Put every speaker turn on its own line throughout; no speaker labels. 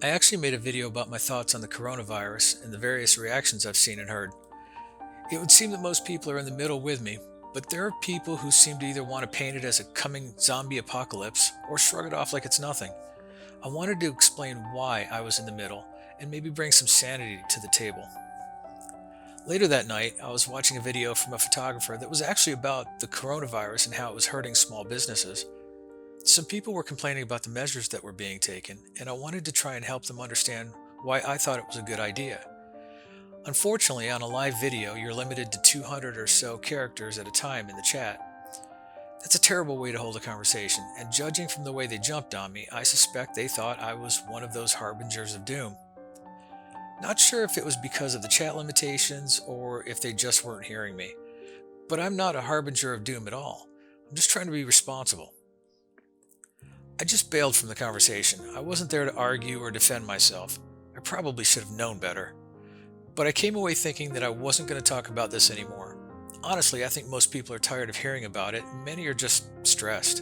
I actually made a video about my thoughts on the coronavirus and the various reactions I've seen and heard. It would seem that most people are in the middle with me, but there are people who seem to either want to paint it as a coming zombie apocalypse or shrug it off like it's nothing. I wanted to explain why I was in the middle and maybe bring some sanity to the table. Later that night, I was watching a video from a photographer that was actually about the coronavirus and how it was hurting small businesses. Some people were complaining about the measures that were being taken, and I wanted to try and help them understand why I thought it was a good idea. Unfortunately, on a live video, you're limited to 200 or so characters at a time in the chat. That's a terrible way to hold a conversation, and judging from the way they jumped on me, I suspect they thought I was one of those harbingers of doom. Not sure if it was because of the chat limitations or if they just weren't hearing me, but I'm not a harbinger of doom at all. I'm just trying to be responsible. I just bailed from the conversation. I wasn't there to argue or defend myself. I probably should have known better. But I came away thinking that I wasn't going to talk about this anymore. Honestly, I think most people are tired of hearing about it, and many are just stressed.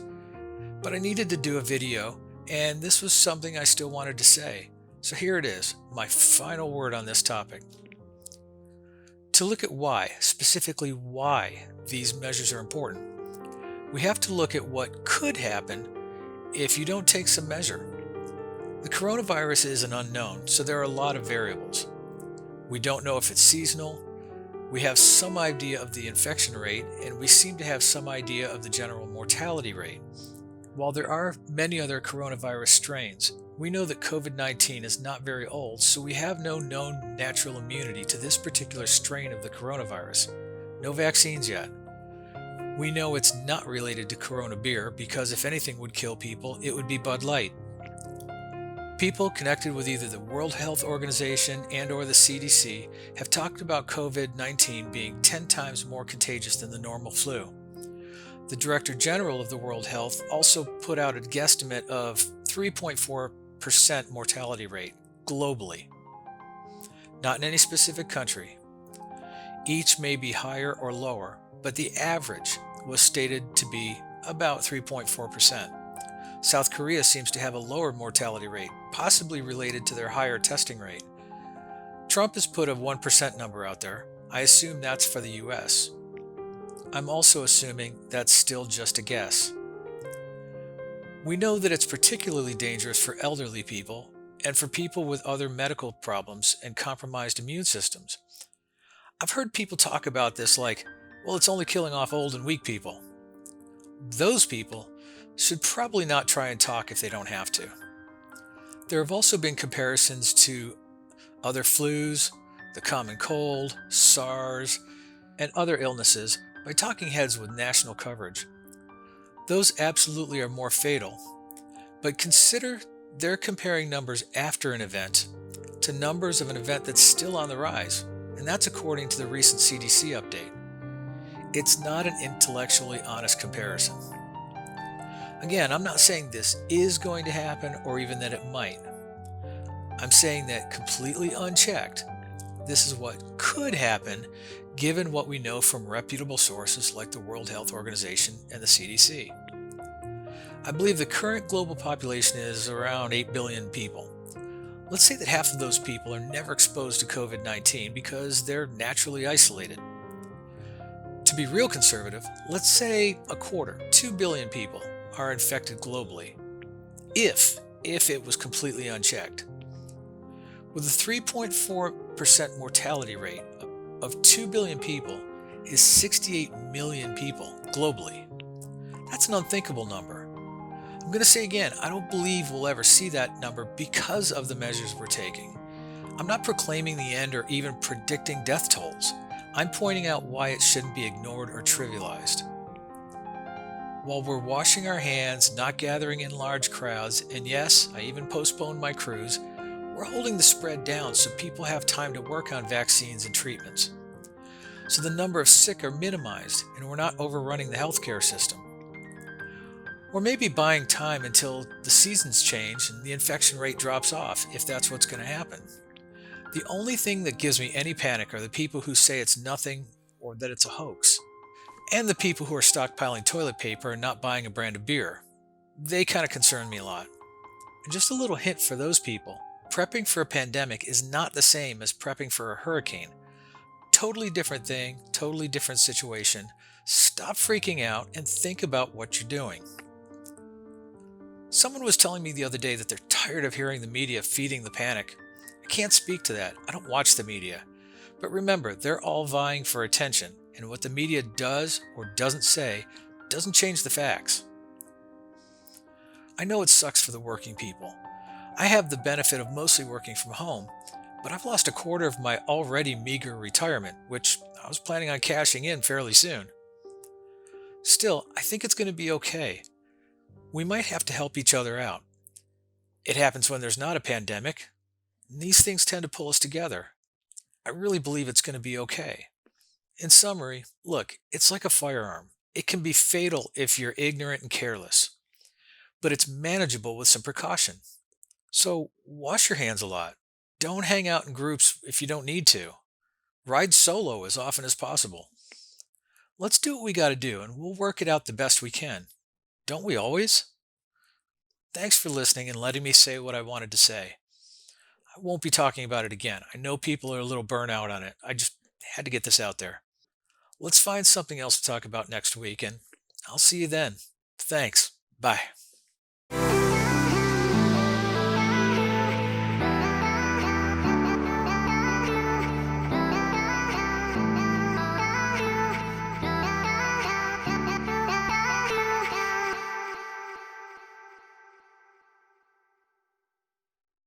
But I needed to do a video, and this was something I still wanted to say. So here it is, my final word on this topic. To look at why, specifically why, these measures are important, we have to look at what could happen if you don't take some measure. The coronavirus is an unknown, so there are a lot of variables. We don't know if it's seasonal. We have some idea of the infection rate, and we seem to have some idea of the general mortality rate. While there are many other coronavirus strains, we know that COVID-19 is not very old, so we have no known natural immunity to this particular strain of the coronavirus. No vaccines yet. We know it's not related to Corona beer because if anything would kill people, it would be Bud Light. People connected with either the World Health Organization and or the CDC have talked about COVID-19 being 10 times more contagious than the normal flu. The Director General of the World Health also put out a guesstimate of 3.4% mortality rate globally. Not in any specific country. Each may be higher or lower, but the average was stated to be about 3.4%. South Korea seems to have a lower mortality rate, possibly related to their higher testing rate. Trump has put a 1% number out there. I assume that's for the US. I'm also assuming that's still just a guess. We know that it's particularly dangerous for elderly people and for people with other medical problems and compromised immune systems. I've heard people talk about this like, well, it's only killing off old and weak people. Those people should probably not try and talk if they don't have to. There have also been comparisons to other flus, the common cold, SARS, and other illnesses by talking heads with national coverage. Those absolutely are more fatal, but consider they're comparing numbers after an event to numbers of an event that's still on the rise, and that's according to the recent CDC update. It's not an intellectually honest comparison. Again, I'm not saying this is going to happen or even that it might. I'm saying that completely unchecked, this is what could happen given what we know from reputable sources like the World Health Organization and the CDC. I believe the current global population is around 8 billion people. Let's say that half of those people are never exposed to COVID-19 because they're naturally isolated. To be real conservative, let's say a quarter, 2 billion people are infected globally, if it was completely unchecked. With a 3.4% mortality rate of 2 billion people is 68 million people globally. That's an unthinkable number. I'm going to say again, I don't believe we'll ever see that number because of the measures we're taking. I'm not proclaiming the end or even predicting death tolls. I'm pointing out why it shouldn't be ignored or trivialized. While we're washing our hands, not gathering in large crowds, and yes, I even postponed my cruise, we're holding the spread down so people have time to work on vaccines and treatments. So the number of sick are minimized and we're not overrunning the healthcare system. Or maybe buying time until the seasons change and the infection rate drops off, if that's what's going to happen. The only thing that gives me any panic are the people who say it's nothing or that it's a hoax. And the people who are stockpiling toilet paper and not buying a brand of beer. They kind of concern me a lot. And just a little hint for those people. Prepping for a pandemic is not the same as prepping for a hurricane. Totally different thing, totally different situation. Stop freaking out and think about what you're doing. Someone was telling me the other day that they're tired of hearing the media feeding the panic. I can't speak to that. I don't watch the media. But remember, they're all vying for attention, and what the media does or doesn't say doesn't change the facts. I know it sucks for the working people. I have the benefit of mostly working from home, but I've lost a quarter of my already meager retirement, which I was planning on cashing in fairly soon. Still, I think it's going to be okay. We might have to help each other out. It happens when there's not a pandemic, and these things tend to pull us together. I really believe it's going to be okay. In summary, look, it's like a firearm. It can be fatal if you're ignorant and careless, but it's manageable with some precaution. So wash your hands a lot. Don't hang out in groups if you don't need to. Ride solo as often as possible. Let's do what we got to do and we'll work it out the best we can. Don't we always? Thanks for listening and letting me say what I wanted to say. I won't be talking about it again. I know people are a little burnt out on it. I just had to get this out there. Let's find something else to talk about next week, and I'll see you then. Thanks. Bye.